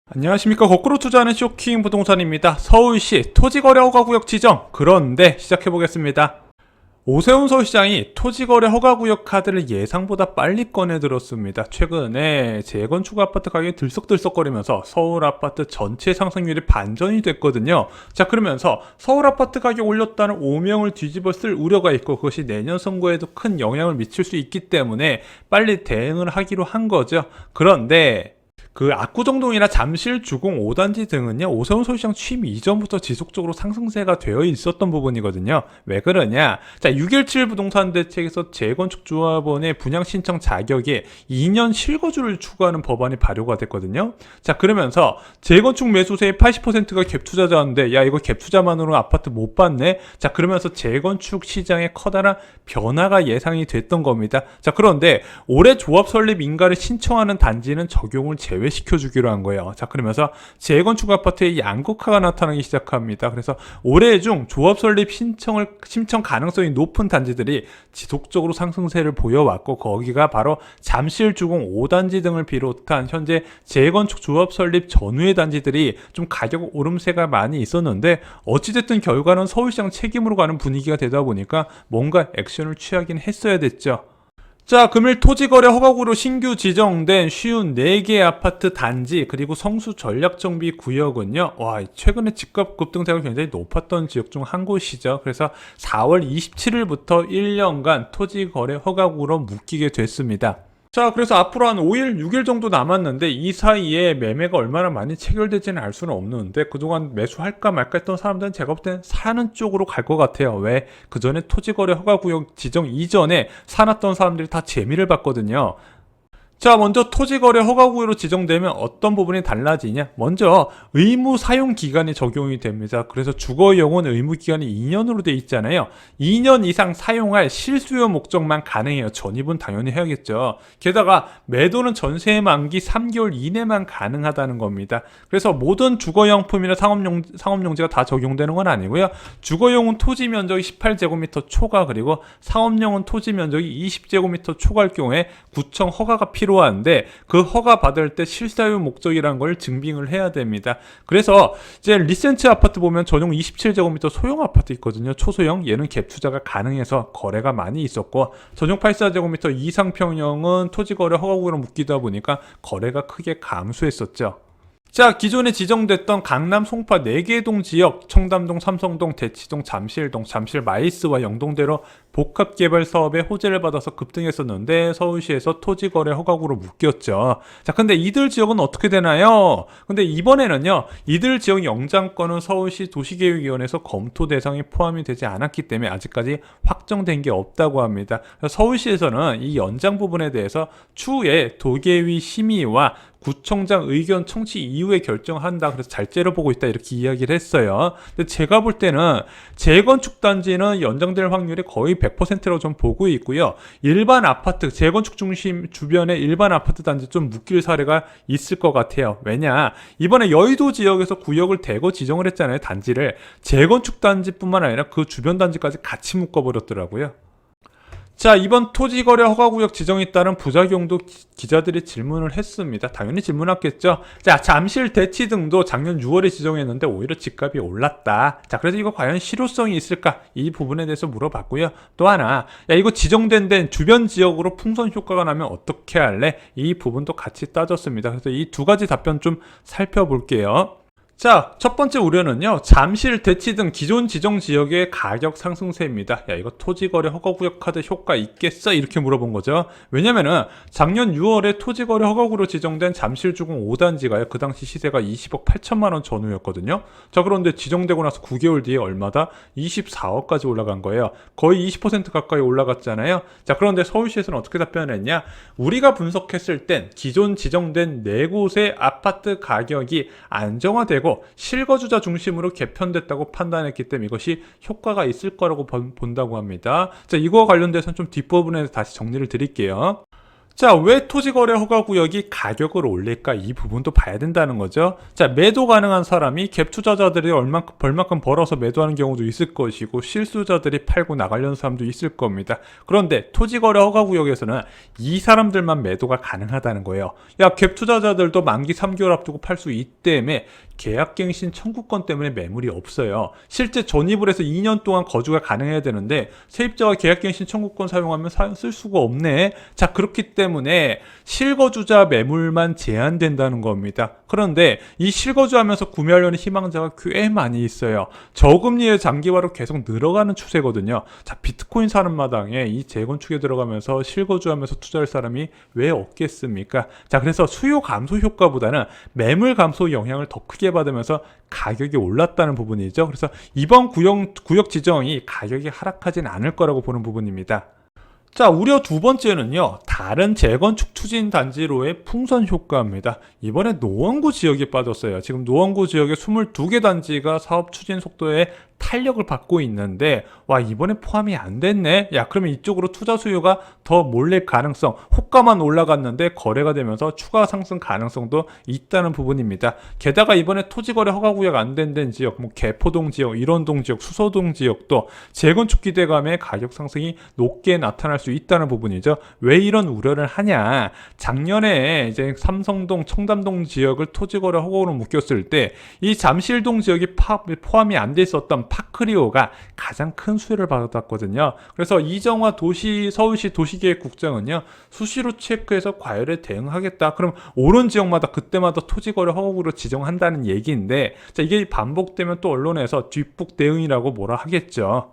안녕하십니까. 거꾸로 투자하는 쇼킹 부동산입니다. 서울시 토지거래 허가구역 지정. 그런데 시작해보겠습니다. 오세훈 서울시장이 토지거래 허가구역 카드를 예상보다 빨리 꺼내들었습니다. 최근에 재건축 아파트 가격이 들썩들썩거리면서 서울 아파트 전체 상승률이 반전이 됐거든요. 자, 그러면서 서울 아파트 가격 올렸다는 오명을 뒤집어 쓸 우려가 있고, 그것이 내년 선거에도 큰 영향을 미칠 수 있기 때문에 빨리 대응을 하기로 한 거죠. 그런데 그 압구정동이나 잠실 주공 5단지 등은요, 오세훈 서울시장 취임 이전부터 지속적으로 상승세가 되어 있었던 부분이거든요. 왜 그러냐? 자, 6.17 부동산 대책에서 재건축 조합원의 분양 신청 자격에 2년 실거주를 추구하는 법안이 발효가 됐거든요. 자, 그러면서 재건축 매수세의 80%가 갭 투자자인데, 야, 이거 갭 투자만으로 아파트 못 받네? 자, 그러면서 재건축 시장에 커다란 변화가 예상이 됐던 겁니다. 자, 그런데 올해 조합 설립 인가를 신청하는 단지는 적용을 제외시켜주기로 한 거예요. 자, 그러면서 재건축 아파트의 양극화가 나타나기 시작합니다. 그래서 올해 중 조합 설립 신청 가능성이 높은 단지들이 지속적으로 상승세를 보여왔고, 거기가 바로 잠실 주공 5단지 등을 비롯한 현재 재건축 조합 설립 전후의 단지들이 좀 가격 오름세가 많이 있었는데, 어찌됐든 결과는 서울시장 책임으로 가는 분위기가 되다 보니까 뭔가 액션을 취하긴 했어야 됐죠. 자, 금일 토지거래 허가구로 신규 지정된 쉬운 4개 아파트 단지 그리고 성수 전략정비 구역은요, 최근에 집값 급등세가 굉장히 높았던 지역 중 한 곳이죠. 그래서 4월 27일부터 1년간 토지거래 허가구로 묶이게 됐습니다. 자, 그래서 앞으로 한 5일, 6일 정도 남았는데, 이 사이에 매매가 얼마나 많이 체결될지는 알 수는 없는데, 그동안 매수할까 말까 했던 사람들은 제가 볼 때는 사는 쪽으로 갈 것 같아요. 왜? 그 전에 토지거래 허가구역 지정 이전에 사놨던 사람들이 다 재미를 봤거든요. 자, 먼저 토지거래 허가구역으로 지정되면 어떤 부분이 달라지냐? 먼저 의무 사용 기간이 적용이 됩니다. 그래서 주거용은 의무 기간이 2년으로 돼 있잖아요. 2년 이상 사용할 실수요 목적만 가능해요. 전입은 당연히 해야겠죠. 게다가 매도는 전세 만기 3개월 이내만 가능하다는 겁니다. 그래서 모든 주거용품이나 상업용지가 다 적용되는 건 아니고요. 주거용은 토지 면적이 18제곱미터 초과, 그리고 상업용은 토지 면적이 20제곱미터 초과할 경우에 구청 허가가 필요한데, 그 허가 받을 때 실사유 목적이라는 걸 증빙을 해야 됩니다. 그래서 이제 리센트 아파트 보면 전용 27제곱미터 소형 아파트 있거든요. 초소형. 얘는 갭 투자가 가능해서 거래가 많이 있었고, 전용 84제곱미터 이상평형은 토지거래 허가구역으로 묶이다 보니까 거래가 크게 감소했었죠. 자, 기존에 지정됐던 강남 송파 4개 동 지역, 청담동, 삼성동, 대치동, 잠실동, 잠실 마이스와 영동대로 복합개발 사업에 호재를 받아서 급등했었는데, 서울시에서 토지거래 허가구로 묶였죠. 자, 근데 이들 지역은 어떻게 되나요? 근데 이번에는요, 이들 지역 영장권은 서울시 도시계획위원회에서 검토 대상에 포함이 되지 않았기 때문에 아직까지 확정된 게 없다고 합니다. 서울시에서는 이 연장 부분에 대해서 추후에 도계위 심의와 구청장 의견 청취 이후에 결정한다. 그래서 잘 째려보고 있다. 이렇게 이야기를 했어요. 근데 제가 볼 때는 재건축 단지는 연장될 확률이 거의 100%라고 좀 보고 있고요. 일반 아파트, 재건축 중심 주변에 일반 아파트 단지 좀 묶일 사례가 있을 것 같아요. 왜냐? 이번에 여의도 지역에서 구역을 대거 지정을 했잖아요. 단지를. 재건축 단지뿐만 아니라 그 주변 단지까지 같이 묶어버렸더라고요. 자, 이번 토지거래 허가구역 지정에 따른 부작용도 기자들이 질문을 했습니다. 당연히 질문했겠죠. 자, 잠실 대치 등도 작년 6월에 지정했는데 오히려 집값이 올랐다. 자, 그래서 이거 과연 실효성이 있을까? 이 부분에 대해서 물어봤고요. 또 하나, 야, 이거 지정된 데는 주변 지역으로 풍선 효과가 나면 어떻게 할래? 이 부분도 같이 따졌습니다. 그래서 이 두 가지 답변 좀 살펴볼게요. 자, 첫 번째 우려는요, 잠실, 대치 등 기존 지정 지역의 가격 상승세입니다. 야, 이거 토지거래 허가구역 카드 효과 있겠어? 이렇게 물어본 거죠. 왜냐면은 작년 6월에 토지거래 허가구로 지정된 잠실 주공 5단지가요, 그 당시 시세가 20억 8천만 원 전후였거든요. 자, 그런데 지정되고 나서 9개월 뒤에 얼마다? 24억까지 올라간 거예요. 거의 20% 가까이 올라갔잖아요. 자, 그런데 서울시에서는 어떻게 답변했냐? 우리가 분석했을 땐 기존 지정된 4곳의 아파트 가격이 안정화되고 실거주자 중심으로 개편됐다고 판단했기 때문에 이것이 효과가 있을 거라고 본다고 합니다. 자, 이거와 관련돼서는 좀 뒷부분에서 다시 정리를 드릴게요. 자, 왜 토지거래 허가구역이 가격을 올릴까? 이 부분도 봐야 된다는 거죠. 자, 매도 가능한 사람이 갭 투자자들이 벌만큼 벌어서 매도하는 경우도 있을 것이고, 실수자들이 팔고 나가려는 사람도 있을 겁니다. 그런데 토지거래 허가구역에서는 이 사람들만 매도가 가능하다는 거예요. 야, 갭 투자자들도 만기 3개월 앞두고 팔 수 있다며 계약갱신 청구권 때문에 매물이 없어요. 실제 전입을 해서 2년 동안 거주가 가능해야 되는데 세입자가 계약갱신 청구권 사용하면 쓸 수가 없네. 자, 그렇기 때문에 실거주자 매물만 제한된다는 겁니다. 그런데 이 실거주하면서 구매하려는 희망자가 꽤 많이 있어요. 저금리의 장기화로 계속 늘어가는 추세거든요. 자, 비트코인 사는 마당에 이 재건축에 들어가면서 실거주하면서 투자할 사람이 왜 없겠습니까? 자, 그래서 수요 감소 효과보다는 매물 감소 영향을 더 크게 받으면서 가격이 올랐다는 부분이죠. 그래서 이번 구역 지정이 가격이 하락하진 않을 거라고 보는 부분입니다. 자, 우려 두 번째는요, 다른 재건축 추진 단지로의 풍선 효과입니다. 이번에 노원구 지역이 빠졌어요. 지금 노원구 지역의 22개 단지가 사업 추진 속도에 탄력을 받고 있는데, 와, 이번에 포함이 안 됐네. 야, 그러면 이쪽으로 투자 수요가 더 몰릴 가능성, 호가만 올라갔는데 거래가 되면서 추가 상승 가능성도 있다는 부분입니다. 게다가 이번에 토지거래 허가구역 안 된 지역, 뭐 개포동 지역, 일원동 지역, 수서동 지역도 재건축 기대감에 가격 상승이 높게 나타날 수 있다는 부분이죠. 왜 이런 우려를 하냐? 작년에 이제 삼성동, 청담동 지역을 토지거래 허가로 묶였을 때 이 잠실동 지역이 포함이 안 돼 있었던 파크리오가 가장 큰 수혜를 받았거든요. 그래서 이정화 서울시 도시계획국장은요, 수시로 체크해서 과열에 대응하겠다. 그럼 오른 지역마다 그때마다 토지거래 허가구로 지정한다는 얘기인데, 자, 이게 반복되면 또 언론에서 뒷북 대응이라고 뭐라 하겠죠.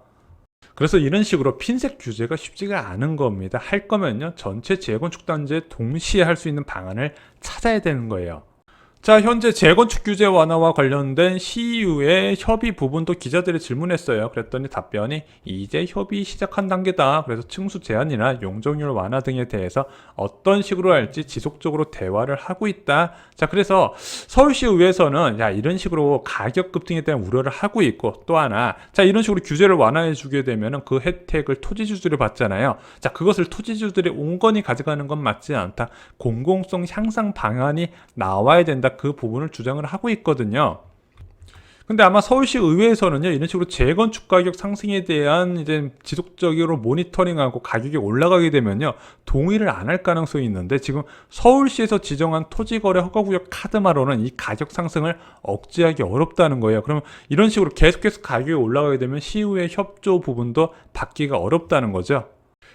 그래서 이런 식으로 핀셋 규제가 쉽지가 않은 겁니다. 할 거면요, 전체 재건축 단지에 동시에 할 수 있는 방안을 찾아야 되는 거예요. 자, 현재 재건축 규제 완화와 관련된 CEU의 협의 부분도 기자들이 질문했어요. 그랬더니 답변이 이제 협의 시작한 단계다. 그래서 층수 제한이나 용적률 완화 등에 대해서 어떤 식으로 할지 지속적으로 대화를 하고 있다. 자, 그래서 서울시 의회에서는 야, 이런 식으로 가격 급등에 대한 우려를 하고 있고, 또 하나, 자, 이런 식으로 규제를 완화해 주게 되면 그 혜택을 토지주들이 받잖아요. 자, 그것을 토지주들이 온건히 가져가는 건 맞지 않다. 공공성 향상 방안이 나와야 된다. 그 부분을 주장을 하고 있거든요. 근데 아마 서울시 의회에서는요, 이런 식으로 재건축 가격 상승에 대한 이제 지속적으로 모니터링하고 가격이 올라가게 되면요, 동의를 안 할 가능성이 있는데, 지금 서울시에서 지정한 토지거래 허가구역 카드만으로는 이 가격 상승을 억제하기 어렵다는 거예요. 그러면 이런 식으로 계속해서 가격이 올라가게 되면 시의회 협조 부분도 받기가 어렵다는 거죠.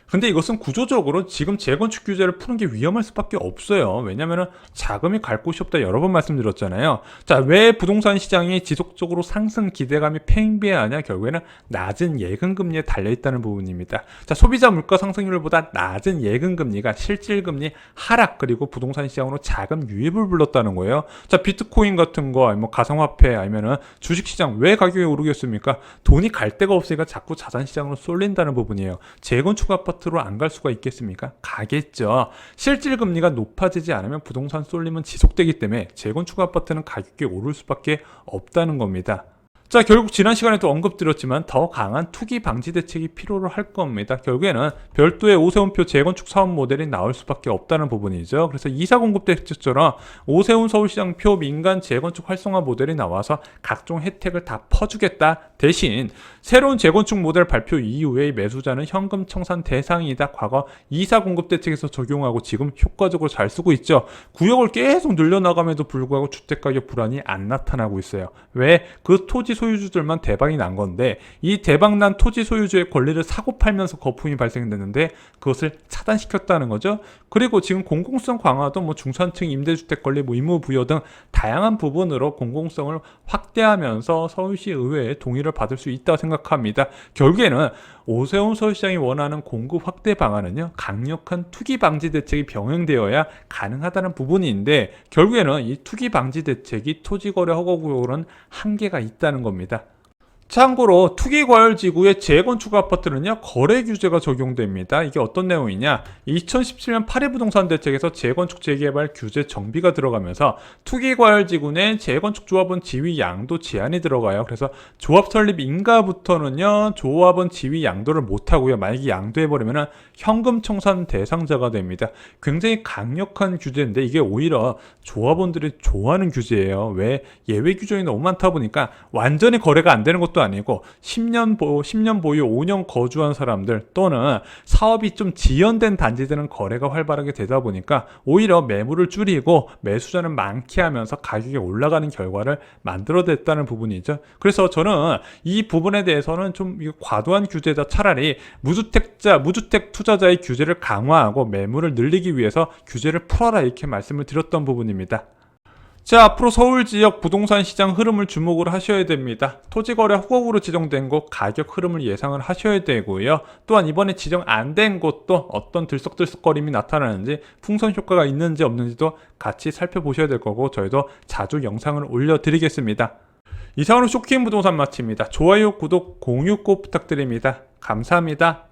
근데 이것은 구조적으로 지금 재건축 규제를 푸는 게 위험할 수밖에 없어요. 왜냐면은 자금이 갈 곳이 없다 여러 번 말씀드렸잖아요. 자, 왜 부동산 시장이 지속적으로 상승 기대감이 팽배하냐? 결국에는 낮은 예금금리에 달려있다는 부분입니다. 자, 소비자 물가 상승률보다 낮은 예금금리가 실질금리 하락, 그리고 부동산 시장으로 자금 유입을 불렀다는 거예요. 자, 비트코인 같은 거, 뭐 가상화폐, 아니면은 주식시장 왜 가격이 오르겠습니까? 돈이 갈 데가 없으니까 자꾸 자산시장으로 쏠린다는 부분이에요. 재건축 아파트로 안 갈 수가 있겠습니까? 가겠죠. 실질 금리가 높아지지 않으면 부동산 쏠림은 지속되기 때문에 재건축 아파트는 가격이 오를 수밖에 없다는 겁니다. 자, 결국 지난 시간에도 언급드렸지만 더 강한 투기 방지 대책이 필요로 할 겁니다. 결국에는 별도의 오세훈표 재건축 사업 모델이 나올 수밖에 없다는 부분이죠. 그래서 2사 공급 대책처럼 오세훈 서울시장표 민간 재건축 활성화 모델이 나와서 각종 혜택을 다 퍼주겠다. 대신 새로운 재건축 모델 발표 이후에 매수자는 현금 청산 대상이다. 과거 2사 공급 대책에서 적용하고 지금 효과적으로 잘 쓰고 있죠. 구역을 계속 늘려나감에도 불구하고 주택가격 불안이 안 나타나고 있어요. 왜? 그 토지 소유주들만 대박이 난 건데, 이 대박난 토지 소유주의 권리를 사고 팔면서 거품이 발생됐는데 그것을 차단시켰다는 거죠. 그리고 지금 공공성 강화도 뭐 중산층 임대주택 권리, 뭐 의무 부여 등 다양한 부분으로 공공성을 확대하면서 서울시 의회의 동의를 받을 수 있다고 생각합니다. 결국에는 오세훈 서울시장이 원하는 공급 확대 방안은요, 강력한 투기 방지 대책이 병행되어야 가능하다는 부분인데, 결국에는 이 투기 방지 대책이 토지거래 허가구역으로는 한계가 있다는 겁니다. 참고로 투기과열지구의 재건축 아파트는요 거래 규제가 적용됩니다. 이게 어떤 내용이냐, 2017년 파리부동산 대책에서 재건축 재개발 규제 정비가 들어가면서 투기과열지구 내 재건축 조합원 지위 양도 제한이 들어가요. 그래서 조합 설립 인가부터는요 조합원 지위 양도를 못하고요, 만약에 양도해버리면 현금 청산 대상자가 됩니다. 굉장히 강력한 규제인데 이게 오히려 조합원들이 좋아하는 규제예요. 왜? 예외 규정이 너무 많다 보니까 완전히 거래가 안 되는 것도 아니고 10년 보유 5년 거주한 사람들 또는 사업이 좀 지연된 단지들은 거래가 활발하게 되다 보니까 오히려 매물을 줄이고 매수자는 많게 하면서 가격이 올라가는 결과를 만들어냈다는 부분이죠. 그래서 저는 이 부분에 대해서는 좀 과도한 규제다, 차라리 무주택 투자자의 규제를 강화하고 매물을 늘리기 위해서 규제를 풀어라, 이렇게 말씀을 드렸던 부분입니다. 자, 앞으로 서울 지역 부동산 시장 흐름을 주목을 하셔야 됩니다. 토지거래 후곡으로 지정된 곳 가격 흐름을 예상을 하셔야 되고요. 또한 이번에 지정 안 된 곳도 어떤 들썩들썩거림이 나타나는지, 풍선 효과가 있는지 없는지도 같이 살펴보셔야 될 거고, 저희도 자주 영상을 올려드리겠습니다. 이상으로 쇼킹 부동산 마칩니다. 좋아요, 구독, 공유 꼭 부탁드립니다. 감사합니다.